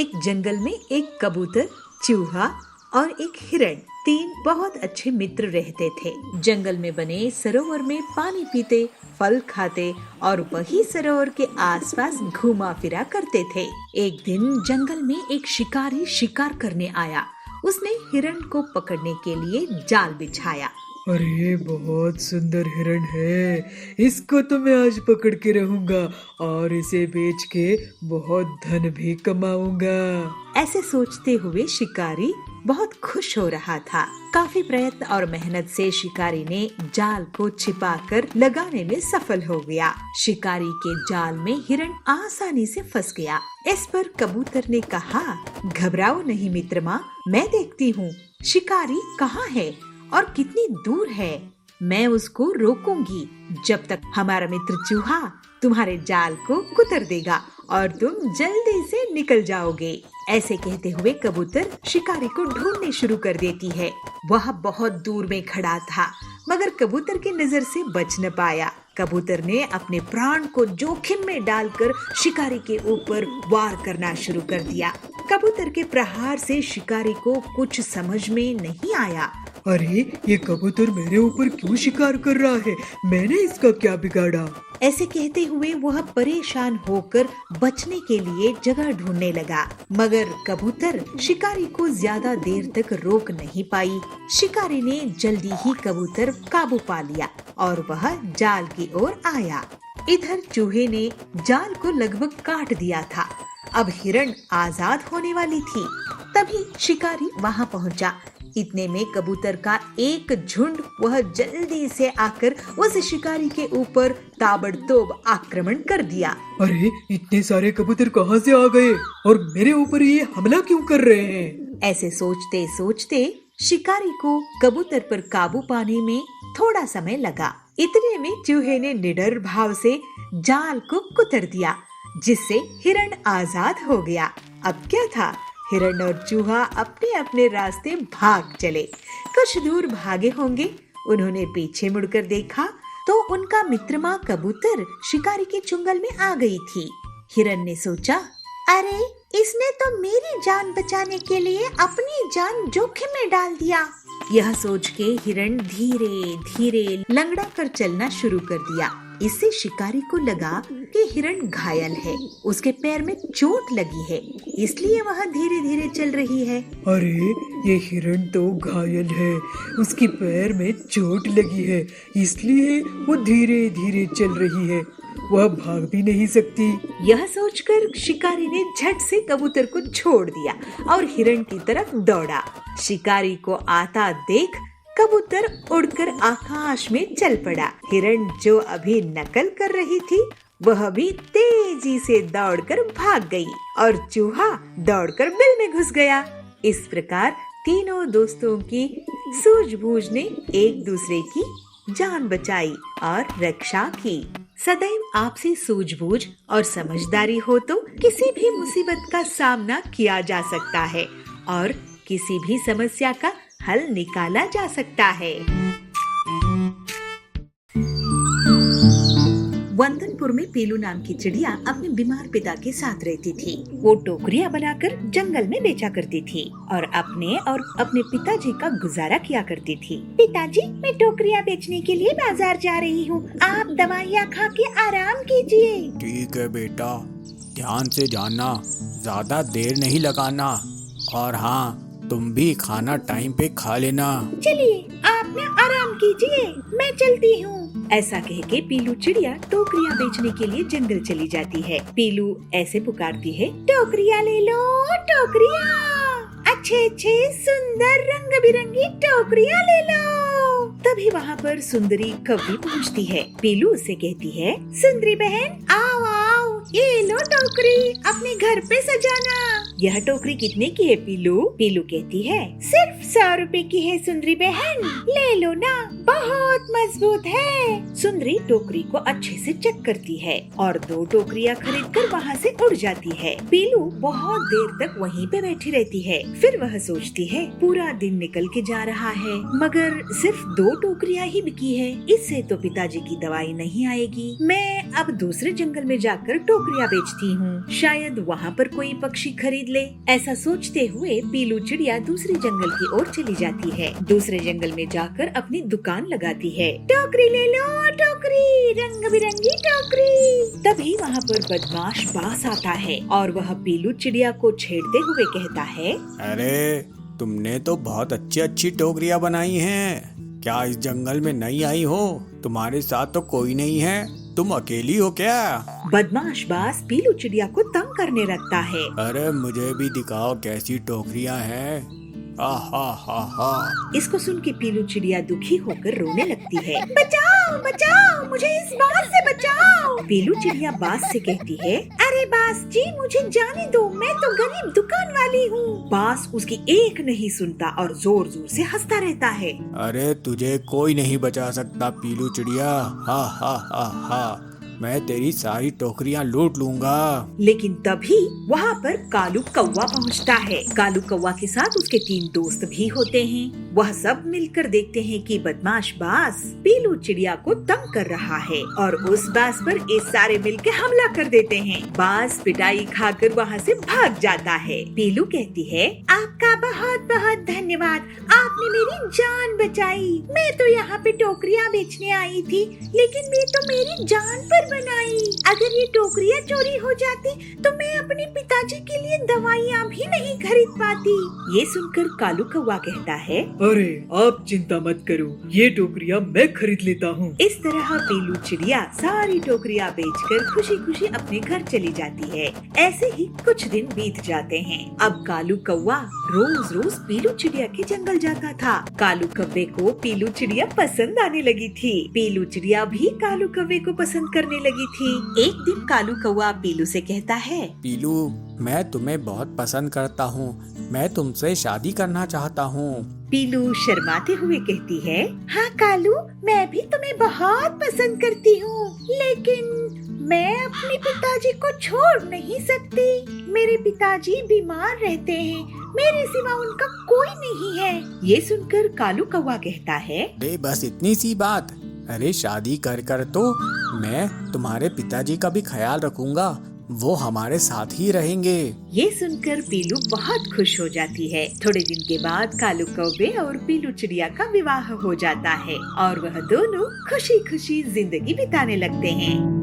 एक जंगल में एक कबूतर, चूहा और एक हिरण, तीन बहुत अच्छे मित्र रहते थे। जंगल में बने सरोवर में पानी पीते, फल खाते और वही सरोवर के आसपास घूमा फिरा करते थे। एक दिन जंगल में एक शिकारी शिकार करने आया। उसने हिरण को पकड़ने के लिए जाल बिछाया। अरे बहुत सुंदर हिरण है, इसको तो मैं आज पकड़ के रहूंगा और इसे बेच के बहुत धन भी कमाऊंगा। ऐसे सोचते हुए शिकारी बहुत खुश हो रहा था। काफी प्रयत्न और मेहनत से शिकारी ने जाल को छिपाकर लगाने में सफल हो गया। शिकारी के जाल में हिरण आसानी से फंस गया। इस पर कबूतर ने कहा, घबराओ नहीं मित्रमा, मैं देखती हूँ शिकारी कहाँ है और कितनी दूर है। मैं उसको रोकूंगी जब तक हमारा मित्र चूहा तुम्हारे जाल को कुतर देगा और तुम जल्दी से निकल जाओगे। ऐसे कहते हुए कबूतर शिकारी को ढूंढने शुरू कर देती है। वह बहुत दूर में खड़ा था मगर कबूतर की नजर से बच न पाया। कबूतर ने अपने प्राण को जोखिम में डालकर शिकारी के ऊपर वार करना शुरू कर दिया। कबूतर के प्रहार से शिकारी को कुछ समझ में नहीं आया। अरे ये कबूतर मेरे ऊपर क्यों शिकार कर रहा है? मैंने इसका क्या बिगाड़ा? ऐसे कहते हुए वह परेशान होकर बचने के लिए जगह ढूंढने लगा, मगर कबूतर शिकारी को ज्यादा देर तक रोक नहीं पाई। शिकारी ने जल्दी ही कबूतर काबू पा लिया और वह जाल की ओर आया। इधर चूहे ने जाल को लगभग काट दिया था। अब हिरण आजाद होने वाली थी। तभी शिकारी वहां पहुंचा। इतने में कबूतर का एक झुंड वह जल्दी से आकर उस शिकारी के ऊपर ताबड़तोड़ आक्रमण कर दिया। अरे इतने सारे कबूतर कहाँ से आ गए और मेरे ऊपर ये हमला क्यों कर रहे हैं? ऐसे सोचते सोचते शिकारी को कबूतर पर काबू पाने में थोड़ा समय लगा। इतने में चूहे ने निडर भाव से जाल को कुतर दिया, जिससे हिरण आजाद हो गया। अब क्या था, हिरण और चूहा अपने अपने रास्ते भाग चले। कुछ दूर भागे होंगे, उन्होंने पीछे मुड़कर देखा तो उनका मित्रमा कबूतर शिकारी के चुंगल में आ गई थी। हिरण ने सोचा, अरे इसने तो मेरी जान बचाने के लिए अपनी जान जोखिम में डाल दिया। यह सोच के हिरण धीरे धीरे लंगड़ा कर चलना शुरू कर दिया। इससे शिकारी को लगा कि हिरण घायल है, उसके पैर में चोट लगी है, इसलिए वह धीरे धीरे चल रही है। अरे ये हिरण तो घायल है, उसके पैर में चोट लगी है, इसलिए वो धीरे धीरे चल रही है, वह भाग भी नहीं सकती। यह सोचकर शिकारी ने झट से कबूतर को छोड़ दिया और हिरण की तरफ दौड़ा। शिकारी को आता देख कबूतर उड़कर आकाश में चल पड़ा। हिरण जो अभी नकल कर रही थी वह भी तेजी से दौड़कर भाग गई और चूहा दौड़कर बिल में घुस गया। इस प्रकार तीनों दोस्तों की सूझबूझ ने एक दूसरे की जान बचाई और रक्षा की। सदैव आपसी सूझबूझ और समझदारी हो तो किसी भी मुसीबत का सामना किया जा सकता है और किसी भी समस्या का हल निकाला जा सकता है। वंदनपुर में पीलू नाम की चिड़िया अपने बीमार पिता के साथ रहती थी। वो टोकरियां बनाकर जंगल में बेचा करती थी और अपने पिताजी का गुजारा किया करती थी। पिताजी, मैं टोकरियां बेचने के लिए बाजार जा रही हूँ, आप दवाइयाँ खा के आराम कीजिए। ठीक है बेटा, ध्यान से जाना, ज्यादा देर नहीं लगाना और हाँ, तुम भी खाना टाइम पे खा लेना। चलिए, आप ना आराम कीजिए, मैं चलती हूँ। ऐसा कह के पीलू चिड़िया टोकरियां बेचने के लिए जंगल चली जाती है। पीलू ऐसे पुकारती है, टोकरियां ले लो, टोकरियां, अच्छे अच्छे सुंदर रंग बिरंगी टोकरियां ले लो। तभी वहाँ पर सुंदरी कौवी पहुँचती है। पीलू उससे कहती है, सुंदरी बहन आओ आओ, ये लो टोकरी, अपने घर पे सजाना। यह टोकरी कितने की है पीलू? पीलू कहती है, सिर्फ 100 रुपए की है सुंदरी बहन, ले लो ना, बहुत मजबूत है। सुंदरी टोकरी को अच्छे से चेक करती है और 2 टोकरियां खरीदकर वहाँ से उड़ जाती है। पीलू बहुत देर तक वहीं पे बैठी रहती है। फिर वह सोचती है पूरा दिन निकल के जा रहा है मगर सिर्फ 2 टोकरियां ही बिकी है, इससे तो पिताजी की दवाई नहीं आएगी। मैं अब दूसरे जंगल में जाकर टोकरियां बेचती हूँ, शायद वहाँ पर कोई पक्षी खरीद ले। ऐसा सोचते हुए पीलू चिड़िया दूसरी जंगल की ओर चली जाती है। दूसरे जंगल में जाकर अपनी दुकान लगाती है। टोकरी ले लो, टोकरी, रंग बिरंगी टोकरी। तभी वहाँ पर बदमाश बास आता है और वह पीलू चिड़िया को छेड़ते हुए कहता है, अरे तुमने तो बहुत अच्छी अच्छी टोकरियां बनाई हैं। क्या इस जंगल में नई आई हो? तुम्हारे साथ तो कोई नहीं है, तुम अकेली हो क्या? बदमाश बास पीलू चिड़िया को तंग करने लगता है। अरे मुझे भी दिखाओ कैसी टोकरियां हैं। हा। इसको सुन के पीलू चिड़िया दुखी होकर रोने लगती है। बचाओ बचाओ, मुझे इस बास से बचाओ। पीलू चिड़िया बास से कहती है, अरे बास जी मुझे जाने दो, मैं तो गरीब दुकान वाली हूँ। बास उसकी एक नहीं सुनता और जोर जोर से हंसता रहता है। अरे तुझे कोई नहीं बचा सकता पीलू चिड़िया। हा। मैं तेरी सारी टोकरियां लूट लूंगा। लेकिन तभी वहाँ पर कालू कौवा पहुँचता है। कालू कौवा के साथ उसके 3 दोस्त भी होते हैं। वह सब मिलकर देखते हैं कि बदमाश बास पीलू चिड़िया को तंग कर रहा है और उस बास पर ये सारे मिलकर हमला कर देते हैं। बास पिटाई खाकर वहाँ से भाग जाता है। पीलू कहती है, आपका बहुत बहुत धन्यवाद, आपने मेरी जान बचाई। मैं तो यहाँ पे टोकरियाँ बेचने आई थी, लेकिन ये तो मेरी जान पर बनाई। अगर ये टोकरियाँ चोरी हो जाती तो मैं अपने पिताजी के लिए दवाइयाँ भी नहीं खरीद पाती। ये सुनकर कालू कौवा कहता है, अरे आप चिंता मत करो, ये टोकरियां मैं खरीद लेता हूँ। इस तरह पीलू चिड़िया सारी टोकरियां बेचकर खुशी खुशी अपने घर चली जाती है। ऐसे ही कुछ दिन बीत जाते हैं। अब कालू कौवा रोज रोज पीलू चिड़िया के जंगल जाता था। कालू कौवे को पीलू चिड़िया पसंद आने लगी थी। पीलू चिड़िया भी कालू कौवे को पसंद करने लगी थी। एक दिन कालू कौवा पीलू से कहता है, पीलू मैं तुम्हें बहुत पसंद करता हूँ, मैं तुमसे शादी करना चाहता हूँ। पीलू शर्माते हुए कहती है, हाँ कालू, मैं भी तुम्हें बहुत पसंद करती हूँ, लेकिन मैं अपने पिताजी को छोड़ नहीं सकती। मेरे पिताजी बीमार रहते हैं, मेरे सिवा उनका कोई नहीं है। ये सुनकर कालू कौवा कहता है, अरे बस इतनी सी बात। अरे शादी कर तो मैं तुम्हारे पिताजी का भी ख्याल रखूंगा, वो हमारे साथ ही रहेंगे। ये सुनकर पीलू बहुत खुश हो जाती है। थोड़े दिन के बाद कालू कौवे और पीलू चिड़िया का विवाह हो जाता है और वह दोनों खुशी खुशी जिंदगी बिताने लगते हैं।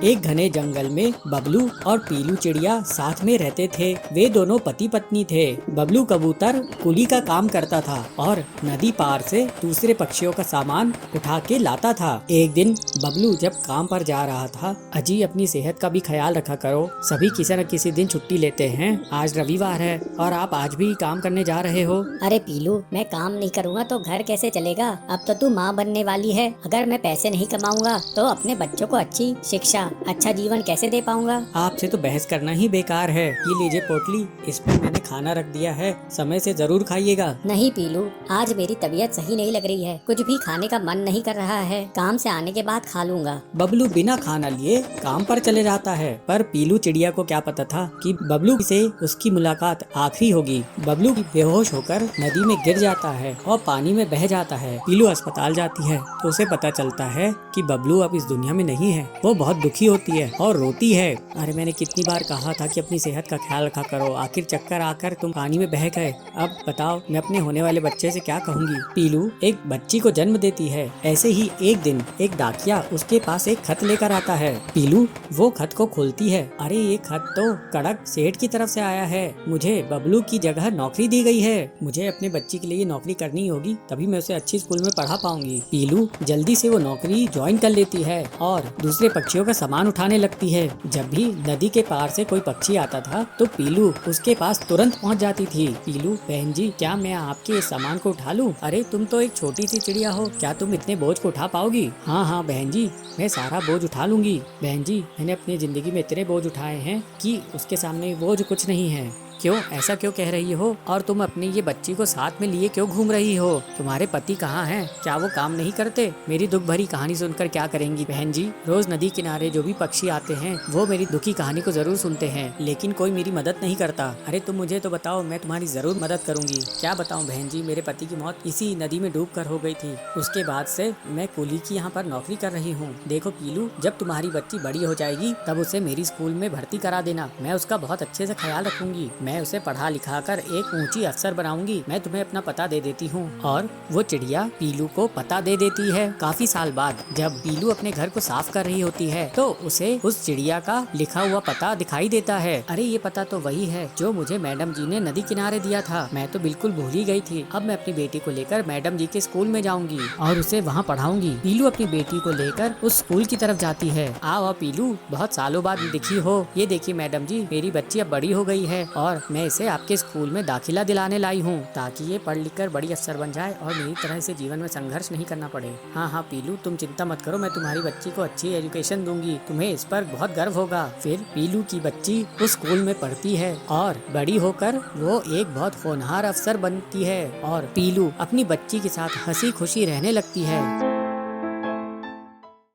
एक घने जंगल में बबलू और पीलू चिड़िया साथ में रहते थे। वे दोनों पति पत्नी थे। बबलू कबूतर कुली का काम करता था और नदी पार से दूसरे पक्षियों का सामान उठा के लाता था। एक दिन बबलू जब काम पर जा रहा था, अजी अपनी सेहत का भी ख्याल रखा करो, सभी किसी न किसी दिन छुट्टी लेते हैं, आज रविवार है और आप आज भी काम करने जा रहे हो। अरे पीलू, मैं काम नहीं करूँगा तो घर कैसे चलेगा? अब तो तू माँ बनने वाली है, अगर मैं पैसे नहीं कमाऊंगा तो अपने बच्चों को अच्छी शिक्षा, अच्छा जीवन कैसे दे पाऊंगा? आपसे तो बहस करना ही बेकार है। ये लीजिए पोटली, इसमें मैंने खाना रख दिया है, समय से जरूर खाइएगा। नहीं पीलू, आज मेरी तबीयत सही नहीं लग रही है, कुछ भी खाने का मन नहीं कर रहा है, काम से आने के बाद खा लूंगा। बबलू बिना खाना लिए काम पर चले जाता है, पर पीलू चिड़िया को क्या पता था कि बबलू से उसकी मुलाकात आखिरी होगी। बबलू बेहोश होकर नदी में गिर जाता है और पानी में बह जाता है। पीलू अस्पताल जाती है तो उसे पता चलता है कि बबलू अब इस दुनिया में नहीं है। वो बहुत दुखी होती है और रोती है। अरे मैंने कितनी बार कहा था कि अपनी सेहत का ख्याल रखा करो, आखिर चक्कर आकर तुम पानी में बह गए। अब बताओ मैं अपने होने वाले बच्चे से क्या कहूँगी। पीलू एक बच्ची को जन्म देती है। ऐसे ही एक दिन एक डाकिया उसके पास एक खत लेकर आता है। पीलू वो खत को खोलती है। अरे ये खत तो कड़क सेठ की तरफ से आया है, मुझे बबलू की जगह नौकरी दी गई है। मुझे अपने बच्ची के लिए ये नौकरी करनी होगी, तभी मैं उसे अच्छी स्कूल में पढ़ा पाऊंगी। पीलू जल्दी से वो नौकरी ज्वाइन कर लेती है और दूसरे पक्षियों का सामान उठाने लगती है। जब भी नदी के पार से कोई पक्षी आता था तो पीलू उसके पास तुरंत पहुंच जाती थी। पीलू, बहन जी क्या मैं आपके इस सामान को उठा लूं? अरे तुम तो एक छोटी सी चिड़िया हो, क्या तुम इतने बोझ को उठा पाओगी? हाँ हाँ बहन जी, मैं सारा बोझ उठा लूंगी। बहन जी, मैंने अपनी जिंदगी में इतने बोझ उठाए हैं कि उसके सामने बोझ कुछ नहीं है। क्यों, ऐसा क्यों कह रही हो? और तुम अपनी ये बच्ची को साथ में लिए क्यों घूम रही हो? तुम्हारे पति कहाँ हैं? क्या वो काम नहीं करते? मेरी दुख भरी कहानी सुनकर क्या करेंगी बहन जी? रोज नदी किनारे जो भी पक्षी आते हैं वो मेरी दुखी कहानी को जरूर सुनते हैं, लेकिन कोई मेरी मदद नहीं करता। अरे तुम मुझे तो बताओ, मैं तुम्हारी जरूर मदद करूंगी। क्या बताऊं बहन जी, मेरे पति की मौत इसी नदी में डूब कर हो गई थी। उसके बाद से मैं कुली की यहाँ पर नौकरी कर रही हूँ। देखो पीलू, जब तुम्हारी बच्ची बड़ी हो जाएगी तब उसे मेरी स्कूल में भर्ती करा देना। मैं उसका बहुत अच्छे से ख्याल रखूंगी। मैं उसे पढ़ा लिखा कर एक ऊंची अफसर बनाऊंगी। मैं तुम्हें अपना पता दे देती हूँ। और वो चिड़िया पीलू को पता दे देती है। काफी साल बाद जब पीलू अपने घर को साफ कर रही होती है तो उसे उस चिड़िया का लिखा हुआ पता दिखाई देता है। अरे ये पता तो वही है जो मुझे मैडम जी ने नदी किनारे दिया था। मैं तो बिल्कुल भूल ही गई थी। अब मैं अपनी बेटी को लेकर मैडम जी के स्कूल में जाऊंगी और उसे वहाँ पढ़ाऊंगी। पीलू अपनी बेटी को लेकर उस स्कूल की तरफ जाती है। आओ पीलू, बहुत सालों बाद दिखी हो। ये देखिए मैडम जी, मेरी बच्ची अब बड़ी हो गई है और मैं इसे आपके स्कूल में दाखिला दिलाने लाई हूँ ताकि ये पढ़ लिख कर बड़ी अफसर बन जाए और मेरी तरह से जीवन में संघर्ष नहीं करना पड़े। हाँ हाँ पीलू, तुम चिंता मत करो, मैं तुम्हारी बच्ची को अच्छी एजुकेशन दूंगी। तुम्हें इस पर बहुत गर्व होगा। फिर पीलू की बच्ची उस स्कूल में पढ़ती है और बड़ी होकर वो एक बहुत होनहार अफसर बनती है और पीलू अपनी बच्ची के साथ हंसी खुशी रहने लगती है।